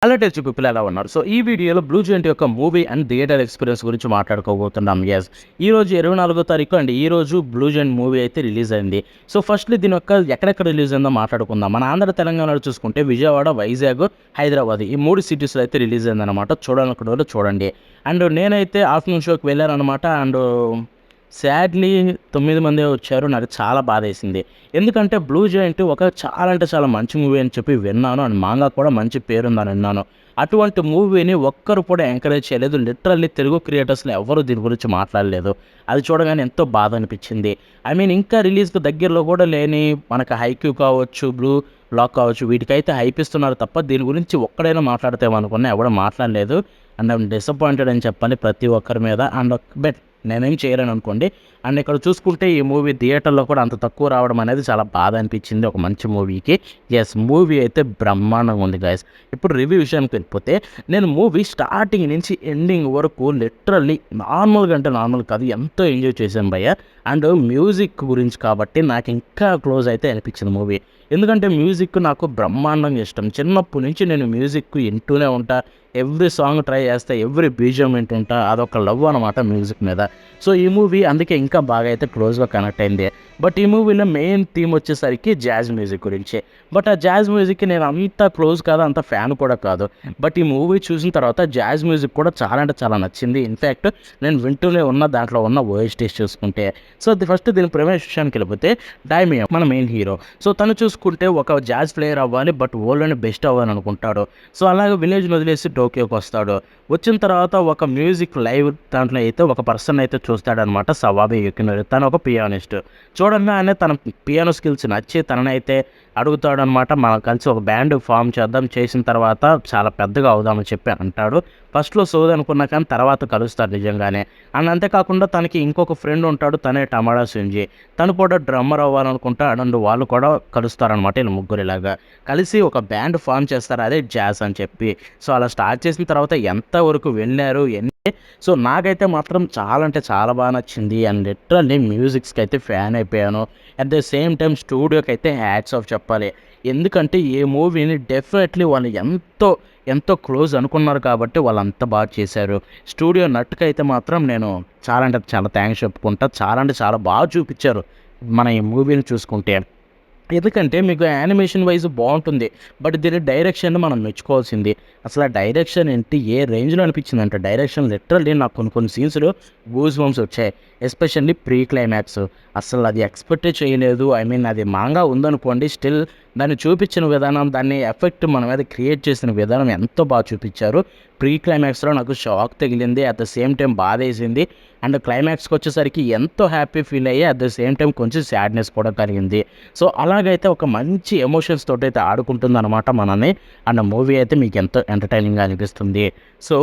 Hello టెచ్చు people ఎలా ఉన్నారు? So, ఈ వీడియోలో 'బ్లూ జెయింట్' యొక్క మూవీ అండ్ థియేటర్ ఎక్స్‌పీరియన్స్ గురించి మాట్లాడుకోబోతున్నాం. ఈరోజు 24వ తారీఖు అండ్ ఈరోజు 'బ్లూ జెయింట్' మూవీ అయితే రిలీజ్ అయింది. సో, ఫస్ట్‌లీ దీని యొక్క ఎక్కడెక్కడ రిలీజ్ అయిందో మాట్లాడుకుందాం. మన ఆంధ్ర, తెలంగాణలో చూసుకుంటే విజయవాడ, వైజాగ్, హైదరాబాద్ ఈ 3 సిటీస్‌లో అయితే రిలీజ్ అయిందనమాట. చూడాలనుకున్నోళ్ళు చూడండి. అండ్ నేనైతే ఆఫ్టర్‌నూన్ షోకి వెళ్ళాననమాట. సాడ్‌లీ 9 మందే వచ్చారు. నాకు చాలా బాధేసింది. ఎందుకంటే 'బ్లూ జెయింట్' ఒక చాలా అంటే చాలా మంచి మూవీ అని చెప్పి విన్నాను. అండ్ మాంగా కూడా మంచి పేరుందని విన్నాను. అటువంటి మూవీని ఒక్కరు కూడా ఎంకరేజ్ చేయలేదు. లిటరల్లీ తెలుగు క్రియేటర్స్‌లో ఎవరు దీని గురించి మాట్లాడలేదు. అది చూడగానే ఎంతో బాధ అనిపించింది. ఇంకా రిలీజ్‌కి దగ్గరలో కూడా లేని మనకు 'హైక్యూ' కావచ్చు, 'బ్లూ లాక్' కావచ్చు వీటికైతే హైప్ ఇస్తున్నారు తప్ప దీని గురించి ఒక్కడైనా మాట్లాడతామనుకున్నా ఎవడు మాట్లాడలేదు. అండ్ ఐయామ్ డిసప్పాయింటెడ్ అని చెప్పాలి ప్రతి ఒక్కరి మీద. బట్ నేనేం చేయలేను అనుకోండి. అండ్ ఇక్కడ చూసుకుంటే ఈ మూవీ థియేటర్‌లో కూడా అంత తక్కువ రావడం అనేది చాలా బాధ అనిపించింది ఒక మంచి మూవీకి. మూవీ అయితే బ్రహ్మాండంగా ఉంది గైస్. ఇప్పుడు రివ్యూ విషయానికి వెళ్ళిపోతే నేను మూవీ స్టార్టింగ్ నుంచి ఎండింగ్ వరకు లిటరల్లీ నార్మల్‌గా అంటే నార్మల్ కాదు ఎంతో ఎంజాయ్ చేశాను భయ్యా. అండ్ మ్యూజిక్ గురించి కాబట్టి నాకు ఇంకా క్లోజ్ అయితే అనిపించింది మూవీ. ఎందుకంటే మ్యూజిక్ నాకు బ్రహ్మాండంగా ఇష్టం. చిన్నప్పటి నుంచి నేను మ్యూజిక్ వింటూనే ఉంటా. ఎవ్రీ సాంగ్ ట్రై చేస్తా. ఎవ్రీ బీజీఎం వింటుంటా. అదొక లవ్ అనమాట మ్యూజిక్ మీద. సో, ఈ మూవీ అందుకే ఇంకా బాగా అయితే క్లోజ్‌గా కనెక్ట్ అయింది. బట్ ఈ మూవీలో మెయిన్ థీమ్ వచ్చేసరికి జాజ్ మ్యూజిక్ గురించే. బట్ ఆ జాజ్ మ్యూజిక్‌కి నేను అంత క్లోజ్ కాదు, అంత ఫ్యాన్ కూడా కాదు. బట్ ఈ మూవీ చూసిన తర్వాత జాజ్ మ్యూజిక్ కూడా చాలా అంటే చాలా నచ్చింది. ఇన్‌ఫాక్ట్ నేను వింటూనే ఉన్న దాంట్లో ఉన్న ఓఎస్టీస్ చూసుకుంటే. సో, ఫస్ట్ దీని ప్రమేష్ విషయానికి వెళ్ళిపోతే డైమియో మన మెయిన్ హీరో. సో, తను చూసుకుంటే ఒక జాజ్ ప్లేయర్ అవ్వాలి. బట్ వరల్డ్‌లోనే బెస్ట్ అవ్వాలని అనుకుంటాడు. సో, అలాగే విలేజ్‌ని వదిలేసి టోక్యోకి వస్తాడు. వచ్చిన తర్వాత ఒక మ్యూజిక్ లైవ్ దాంట్లో అయితే ఒక పర్సన్ అయితే చూస్తాడనమాట. సవాబి యుకినోరి తను ఒక పియానిస్ట్. చూడంగానే తన పియానో స్కిల్స్ నచ్చి తననైతే అడుగుతాడనమాట. మనం కలిసి ఒక బ్యాండ్ ఫామ్ చేద్దాం. చేసిన తర్వాత చాలా పెద్దగా అవుదామని చెప్పి అంటాడు. ఫస్ట్‌లో సోదనుకున్నా కానీ తర్వాత కలుస్తారు నిజంగానే. అండ్ అంతేకాకుండా తనకి ఇంకొక ఫ్రెండ్ ఉంటాడు. తనే టమాడా షింజీ. తను కూడా డ్రమ్మర్ అవ్వాలనుకుంటాడు. అండ్ వాళ్ళు కూడా కలుస్తారనమాట. వీళ్ళు ముగ్గురు ఇలాగా కలిసి ఒక బ్యాండ్ ఫామ్ చేస్తారు. అదే జాజ్ అని చెప్పి. సో, అలా స్టార్ట్ చేసిన తర్వాత ఎంతవరకు వెళ్ళారు సో, నాకైతే మాత్రం చాలా అంటే చాలా బాగా నచ్చింది. అండ్ లిటరల్లీ మ్యూజిక్స్‌కి అయితే ఫ్యాన్ అయిపోయాను. అట్ ద సేమ్ టైమ్ స్టూడియోకి అయితే హ్యాట్స్ ఆఫ్ చెప్పాలి. ఎందుకంటే ఈ మూవీని డెఫినెట్లీ వాళ్ళు ఎంతో క్లోజ్ అనుకున్నారు కాబట్టి వాళ్ళు అంత బాగా చేశారు. స్టూడియో నట్టుకైతే మాత్రం నేను చాలా అంటే చాలా థ్యాంక్స్ చెప్పుకుంటా. చాలా అంటే చాలా బాగా చూపించారు మన ఈ మూవీని చూసుకుంటే. ఎందుకంటే మీకు యానిమేషన్ వైజ్ బాగుంటుంది. బట్ దీని డైరెక్షన్ మనం మెచ్చుకోవాల్సింది. అసలు ఆ డైరెక్షన్ ఏంటి ఏ రేంజ్‌లో అనిపించిందంటే డైరెక్షన్ లిటరల్లీ నాకు కొన్ని సీన్స్‌లో గూస్ బంప్స్ వచ్చాయి. Especially pre climax. అసలు అది ఎక్స్‌పెక్టే చేయలేదు. అది మాంగా ఉందనుకోండి స్టిల్ దాన్ని చూపించిన విధానం, దాన్ని ఎఫెక్ట్ మన మీద క్రియేట్ చేసిన విధానం ఎంతో బాగా చూపించారు. ప్రీ క్లైమాక్స్‌లో నాకు షాక్ తగిలింది. అట్ ద సేమ్ టైమ్ బాధేసింది. అండ్ క్లైమాక్స్‌కి వచ్చేసరికి ఎంతో హ్యాపీ ఫీల్ అయ్యి అట్ ద సేమ్ టైమ్ కొంచెం సాడ్‌నెస్ కూడా కలిగింది. సో, అలాగైతే ఒక మంచి ఎమోషన్స్ తోటైతే ఆడుకుంటుందనమాట మనల్ని. అండ్ మూవీ అయితే మీకు ఎంతో ఎంటర్‌టైనింగ్‌గా అనిపిస్తుంది. సో,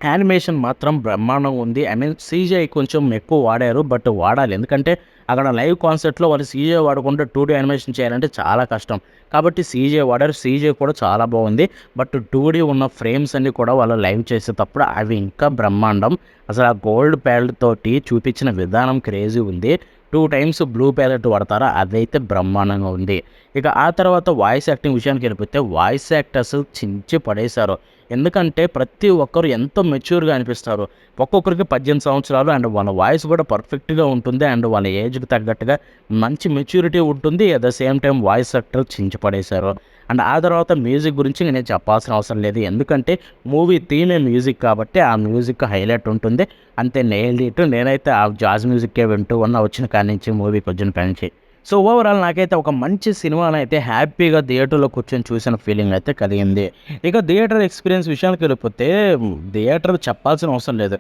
యానిమేషన్ మాత్రం బ్రహ్మాండంగా ఉంది. సీజీఐ కొంచెం ఎక్కువ వాడారు. బట్ వాడాలి. ఎందుకంటే అక్కడ లైవ్ కాన్సెప్ట్‌లో వాళ్ళు సీజీఐ వాడకుండా 2డీ యానిమేషన్ చేయాలంటే చాలా కష్టం. కాబట్టి సీజీఐ వాడారు. సీజీఐ కూడా చాలా బాగుంది. బట్ 2డీ ఉన్న ఫ్రేమ్స్ అన్నీ కూడా వాళ్ళు లైవ్ చేసేటప్పుడు అవి ఇంకా బ్రహ్మాండం. అసలు ఆ గోల్డ్ ప్యాలెట్ తోటి చూపించిన విధానం క్రేజీ ఉంది. 2 టైమ్స్ బ్లూ ప్యాలెట్ వాడతారా అదైతే బ్రహ్మాండంగా ఉంది. ఇక ఆ తర్వాత వాయిస్ యాక్టింగ్ విషయానికి వెళ్ళిపోతే వాయిస్ యాక్టర్స్ చించి పడేశారు. ఎందుకంటే ప్రతి ఒక్కరు ఎంతో మెచ్యూర్‌గా అనిపిస్తారు. ఒక్కొక్కరికి 18 సంవత్సరాలు అండ్ వాళ్ళ వాయిస్ కూడా పర్ఫెక్ట్‌గా ఉంటుంది. అండ్ వాళ్ళ ఏజ్‌కి తగ్గట్టుగా మంచి మెచ్యూరిటీ ఉంటుంది. At the same time voice actor చించి పడేశారు. అండ్ ఆ తర్వాత మ్యూజిక్ గురించి నేను చెప్పాల్సిన అవసరం లేదు. ఎందుకంటే మూవీ థీమే మ్యూజిక్ కాబట్టి ఆ మ్యూజిక్ హైలైట్ ఉంటుంది. అంతే నెయిల్డ్ ఇట్. నేనైతే ఆ జాజ్ మ్యూజిక్కే వింటూ ఉన్నా వచ్చిన కాడి నుంచి మూవీకి వచ్చిన కాడి నుంచి. సో, ఓవరాల్ నాకైతే ఒక మంచి సినిమానైతే హ్యాపీగా థియేటర్‌లో కూర్చొని చూసిన ఫీలింగ్ అయితే కలిగింది. ఇక థియేటర్ ఎక్స్‌పీరియన్స్ విషయానికి వెళ్ళిపోతే థియేటర్ చెప్పాల్సిన అవసరం లేదు.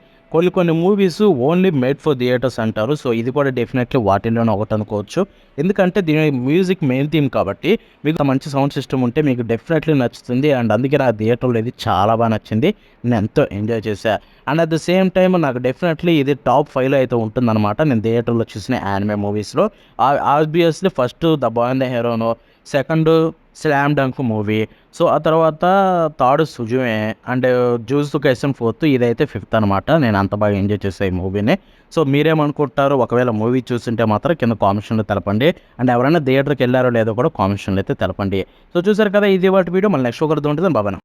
కొన్ని movies only made for theatres అంటారు. సో, ఇది కూడా డెఫినెట్‌లీ వాటిల్లోనే ఒకటనుకోవచ్చు. ఎందుకంటే దీని మ్యూజిక్ మెయిన్ థీమ్ కాబట్టి మీకు మంచి సౌండ్ సిస్టమ్ ఉంటే మీకు డెఫినెట్‌లీ నచ్చుతుంది. అండ్ అందుకే నాకు థియేటర్‌లో ఇది చాలా బాగా నచ్చింది. నేను ఎంతో ఎంజాయ్ చేశా. And at the same time నాకు డెఫినెట్‌లీ ఇది టాప్ 5లో అయితే ఉంటుందన్నమాట. నేను థియేటర్‌లో చూసిన యానిమే మూవీస్‌లో. Obviously first 'the boy and the heron', second 'slam dunk' movie. So, ఆ తర్వాత third 'Suzume' and 'Jujutsu Kaisen' fourth ఇదైతే ఫిఫ్త్ అనమాట. నేను అంత బాగా ఎంజాయ్ చేశా ఈ మూవీని. సో, మీరేమనుకుంటారో ఒకవేళ మూవీ చూసుంటే మాత్రం కింద కామెంట్స్‌లో తెలపండి. అండ్ ఎవరైనా థియేటర్‌కి ఎళ్లారో లేదో కూడా కామెంట్స్‌లో అయితే తెలపండి. సో, చూసారు కదా ఇది ఇవాల్టి వీడియో. మళ్ళీ నెక్స్ట్ ఒకరితో ఉంటుంది. బాయ్.